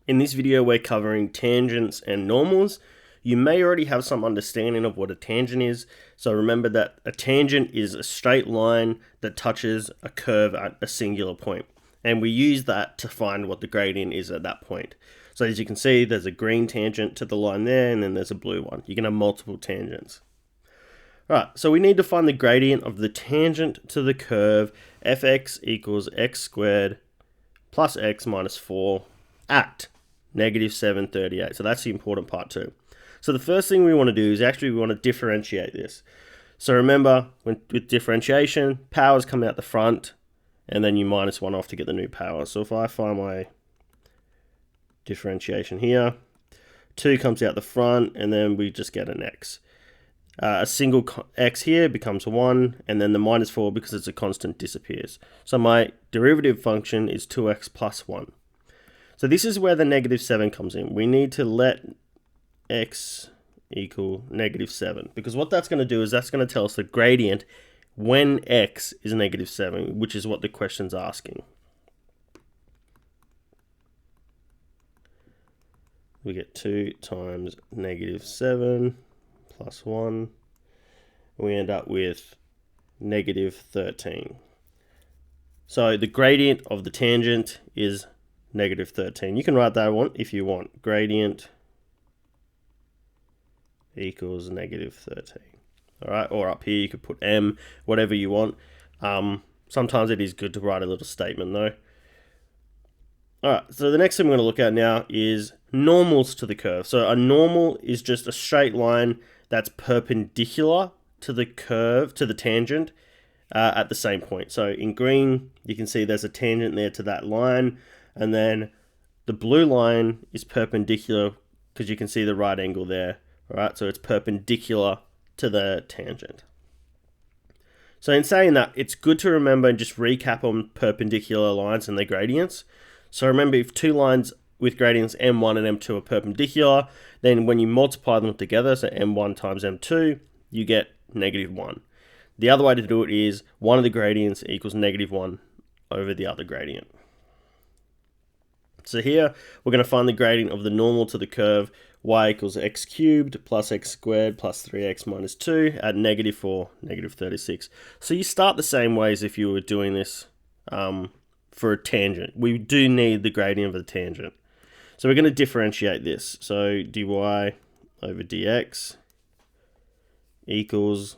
In this video, we're covering tangents and normals. You may already have some understanding of what a tangent is. So remember that a tangent is a straight line that touches a curve at a singular point. And we use that to find what the gradient is at that point. So as you can see, there's a green tangent to the line there, and then there's a blue one. You can have multiple tangents. Alright, so we need to find the gradient of the tangent to the curve fx equals x squared plus x minus 4 at negative 738. So that's the important part too. So the first thing we want to do is we want to differentiate this. So remember, with differentiation, powers come out the front, and then you minus 1 off to get the new power. So if I find my differentiation here, 2 comes out the front, and then we just get an x. A single x here becomes 1, and then the minus 4, because it's a constant, disappears. So my derivative function is 2x plus 1. So this is where the negative 7 comes in. We need to let x equal negative 7, because what that's going to do is that's going to tell us the gradient when x is negative 7, which is what the question's asking. We get 2 times negative 7 plus 1. We end up with negative 13. So the gradient of the tangent is negative 13. You can write that if you want. Gradient equals negative 13. All right, or up here you could put m, whatever you want. Sometimes it is good to write a little statement though. All right, so the next thing we're going to look at now is normals to the curve. So a normal is just a straight line that's perpendicular to the curve, to the tangent, at the same point. So in green, you can see there's a tangent there to that line, and then the blue line is perpendicular because you can see the right angle there. All right, so it's perpendicular to the tangent. So in saying that, it's good to remember and just recap on perpendicular lines and their gradients. So remember, if two lines with gradients m1 and m2 are perpendicular, then when you multiply them together, so m1 times m2, you get negative 1. The other way to do it is one of the gradients equals negative 1 over the other gradient. So here, we're going to find the gradient of the normal to the curve y equals x cubed plus x squared plus 3x minus 2 at negative 4, negative 36. So you start the same way as if you were doing this for a tangent. We do need the gradient of the tangent. So we're going to differentiate this. So dy over dx equals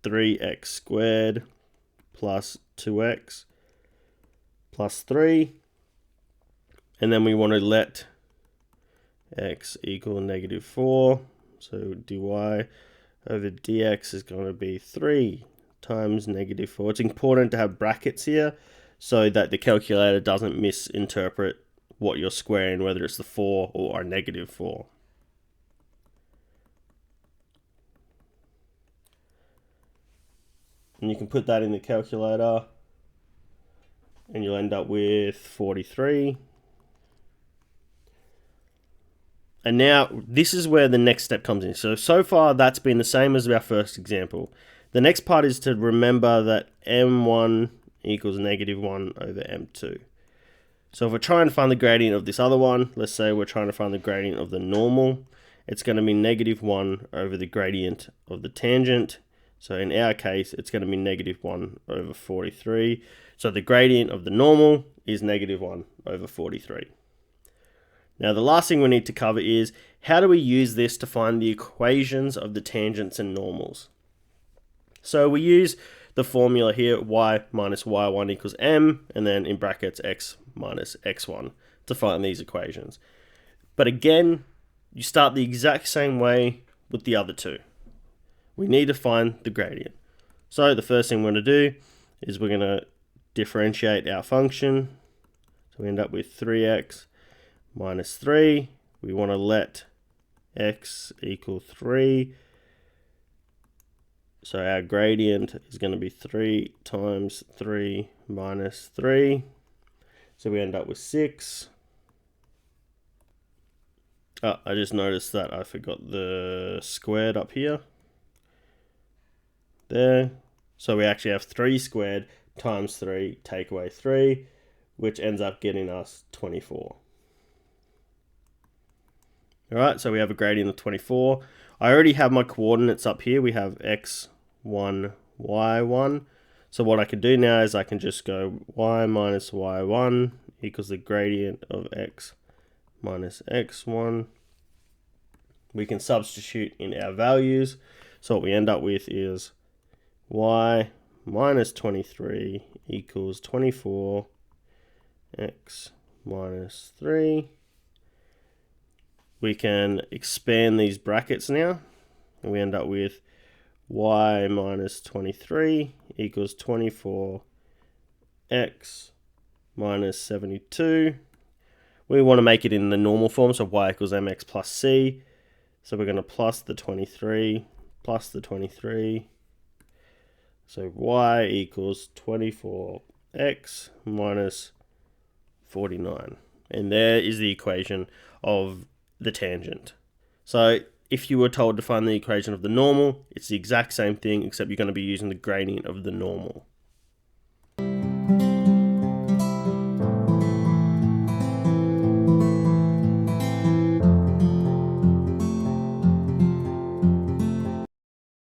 3x squared plus 2x plus 3. And then we want to let x equal negative 4. So dy over dx is going to be 3 times negative 4. It's important to have brackets here so that the calculator doesn't misinterpret what you're squaring, whether it's the 4 or a negative 4. And you can put that in the calculator and you'll end up with 43. And now this is where the next step comes in. So far that's been the same as our first example. The next part is to remember that m1 equals negative 1 over m2. So if we're trying to find the gradient of this other one, let's say we're trying to find the gradient of the normal, it's going to be negative 1 over the gradient of the tangent. So in our case, it's going to be negative 1 over 43. So the gradient of the normal is negative 1 over 43. Now the last thing we need to cover is how do we use this to find the equations of the tangents and normals. So we use the formula here, y minus y1 equals m, and then in brackets x minus x1 to find these equations. But again, you start the exact same way with the other two. We need to find the gradient. So the first thing we're going to do is we're going to differentiate our function. So we end up with 3x minus 3. We want to let x equal 3. So our gradient is going to be 3 times 3 minus 3. So we end up with 6. Oh, I just noticed that I forgot the squared up here. There. So we actually have 3 squared times 3, take away 3, which ends up getting us 24. Alright, so we have a gradient of 24. I already have my coordinates up here. We have x1, y1. So what I can do now is I can just go y minus y1 equals the gradient of x minus x1. We can substitute in our values. So what we end up with is y minus 23 equals 24 x minus 3. We can expand these brackets now, and we end up with y minus 23 equals 24 x minus 72. We want to make it in the normal form, so y equals mx plus c. So we're going to plus the 23 plus the 23. So y equals 24x minus 49. And there is the equation of the tangent. So if you were told to find the equation of the normal, it's the exact same thing, except you're going to be using the gradient of the normal.